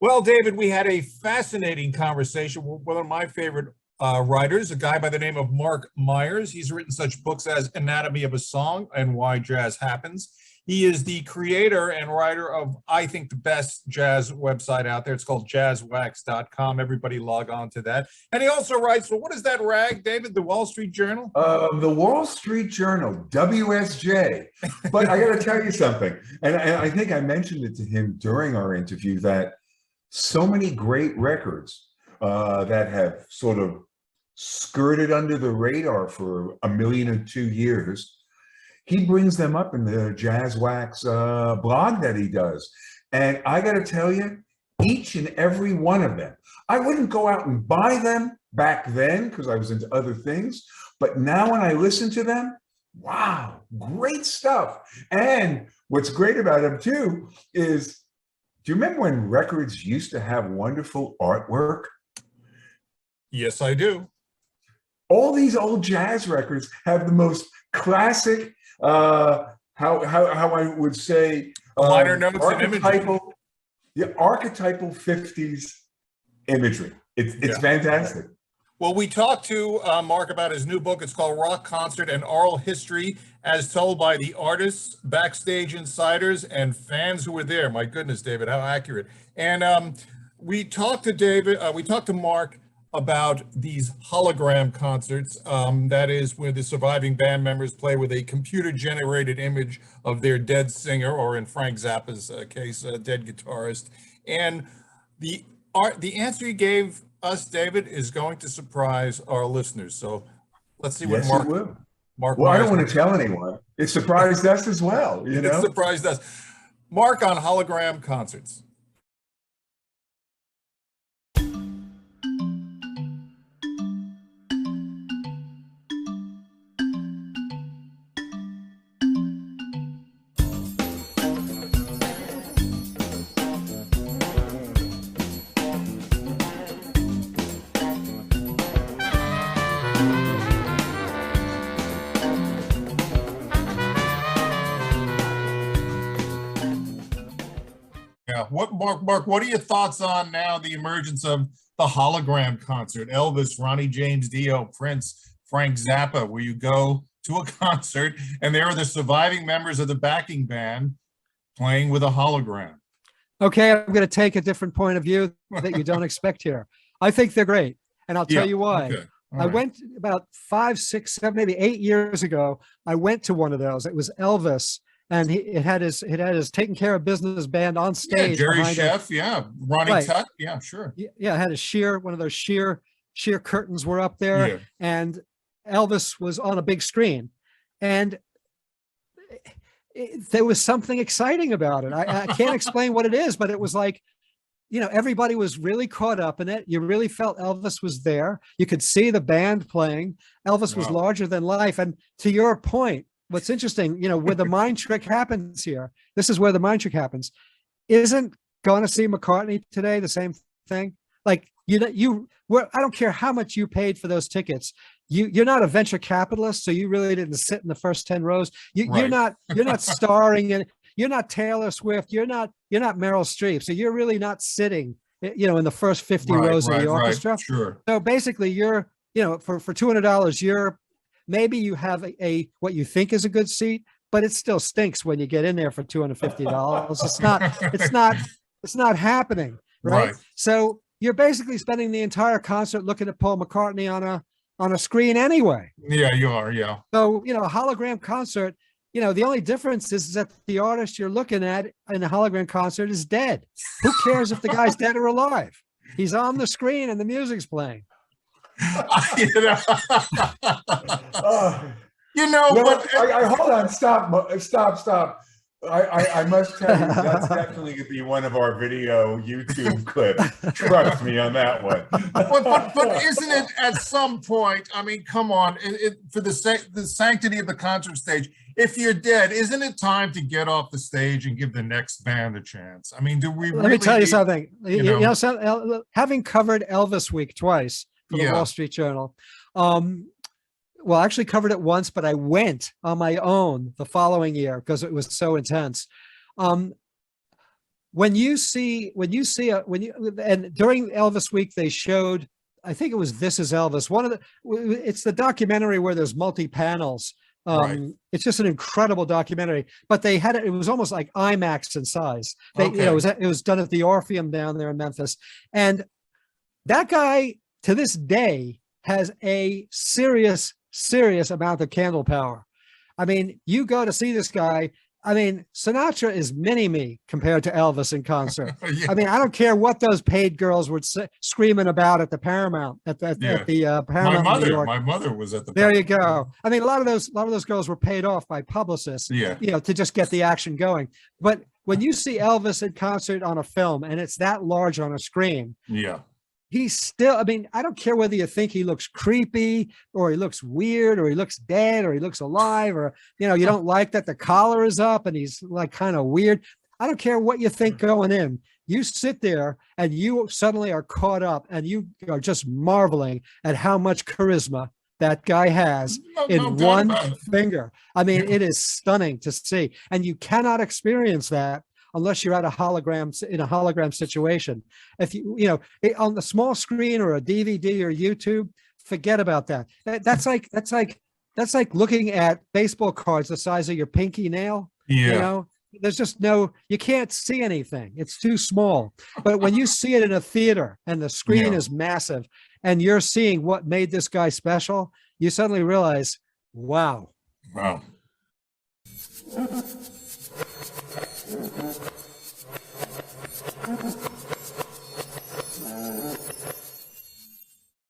Well, David, we had a fascinating conversation with one of my favorite writers, a guy by the name of Marc Myers. He's written such books as Anatomy of a Song and Why Jazz Happens. He is the creator and writer of, I think, the best jazz website out there. It's called jazzwax.com. Everybody log on to that. And he also writes, well, what is that rag, David? The Wall Street Journal? The Wall Street Journal, WSJ. But I got to tell you something. And I think I mentioned it to him during our interview that so many great records that have sort of skirted under the radar for a million or 2 years, he brings them up in the Jazz Wax blog that he does. And I got to tell you, each and every one of them, I wouldn't go out and buy them back then because I was into other things. But now when I listen to them, wow, great stuff. And what's great about them too is, do you remember when records used to have wonderful artwork? Yes, I do. All these old jazz records have the most classic, how I would say, liner notes and imagery. The archetypal 50s imagery. It's fantastic. Well, we talked to Marc about his new book. It's called Rock Concert and Oral History as Told by the Artists, Backstage Insiders, and Fans Who Were There. My goodness, David, how accurate. And we talked to Marc about these hologram concerts. That is where the surviving band members play with a computer-generated image of their dead singer, or in Frank Zappa's case, a dead guitarist. And the answer he gave us, David, is going to surprise our listeners. So let's see what Marc will. Well, I don't want to tell anyone. It surprised us as well. You know, it surprised us. Marc on hologram concerts. Marc, what are your thoughts on now the emergence of the hologram concert? Elvis, Ronnie James Dio, Prince, Frank Zappa, where you go to a concert and there are the surviving members of the backing band playing with a hologram. Okay, I'm going to take a different point of view that you don't expect here. I think they're great, and I'll tell you why. Okay. I went about 5, 6, 7, maybe 8 years ago. I went to one of those. It was Elvis. And it had his taking care of business band on stage. Yeah, Jerry Chef, Ronnie Tuck, sure. Yeah, it had a one of those sheer curtains were up there, and Elvis was on a big screen, and there was something exciting about it. I can't explain what it is, but it was like, everybody was really caught up in it. You really felt Elvis was there. You could see the band playing. Elvis was larger than life, and to your point, what's interesting, where the mind trick happens here, this is where the mind trick happens. Isn't going to see McCartney today the same thing? Like, I don't care how much you paid for those tickets. You're not a venture capitalist, so you really didn't sit in the first 10 rows. You're not starring in, you're not Taylor Swift, you're not Meryl Streep, so you're really not sitting, in the first 50 rows of the orchestra. Sure. So basically, you're, for $200, maybe you have a what you think is a good seat, but it still stinks when you get in there for $250. It's not happening, right? So you're basically spending the entire concert looking at Paul McCartney on a screen anyway. Yeah, you are. Yeah. So a hologram concert, the only difference is that the artist you're looking at in a hologram concert is dead. Who cares if the guy's dead or alive? He's on the screen and the music's playing. Hold on, stop. I must tell you, that's definitely going to be one of our video YouTube clips. Trust me on that one. but isn't it at some point? I mean, come on, for the sanctity of the concert stage. If you're dead, isn't it time to get off the stage and give the next band a chance? I mean, do we? Let me tell you something. Having covered Elvis Week twice for the Wall Street Journal. Well, I actually covered it once, but I went on my own the following year because it was so intense. when you see and during Elvis week they showed, I think it was This Is Elvis, it's the documentary where there's multi-panels. Right. It's just an incredible documentary, but they had it was almost like IMAX in size. Okay. It was done at the Orpheum down there in Memphis, and that guy to this day has a serious amount of candle power. I mean, you go to see this guy. I mean, Sinatra is mini-me compared to Elvis in concert. Yeah. I mean, I don't care what those paid girls were screaming about at the Paramount, at the Paramount in New York. My mother was at the There you Paramount. go. I mean, a lot of those girls were paid off by publicists, Yeah. to just get the action going. But when you see Elvis in concert on a film and it's that large on a screen, Yeah. he's still, I mean, I don't care whether you think he looks creepy or he looks weird or he looks dead or he looks alive or, you don't like that the collar is up and he's like kind of weird. I don't care what you think going in. You sit there and you suddenly are caught up and you are just marveling at how much charisma that guy has in one finger. I mean, it is stunning to see. And you cannot experience that unless you're at in a hologram situation. If on the small screen or a DVD or YouTube, forget about that. That's like looking at baseball cards the size of your pinky nail. Yeah. There's just you can't see anything. It's too small. But when you see it in a theater and the screen is massive and you're seeing what made this guy special, you suddenly realize, wow. Wow.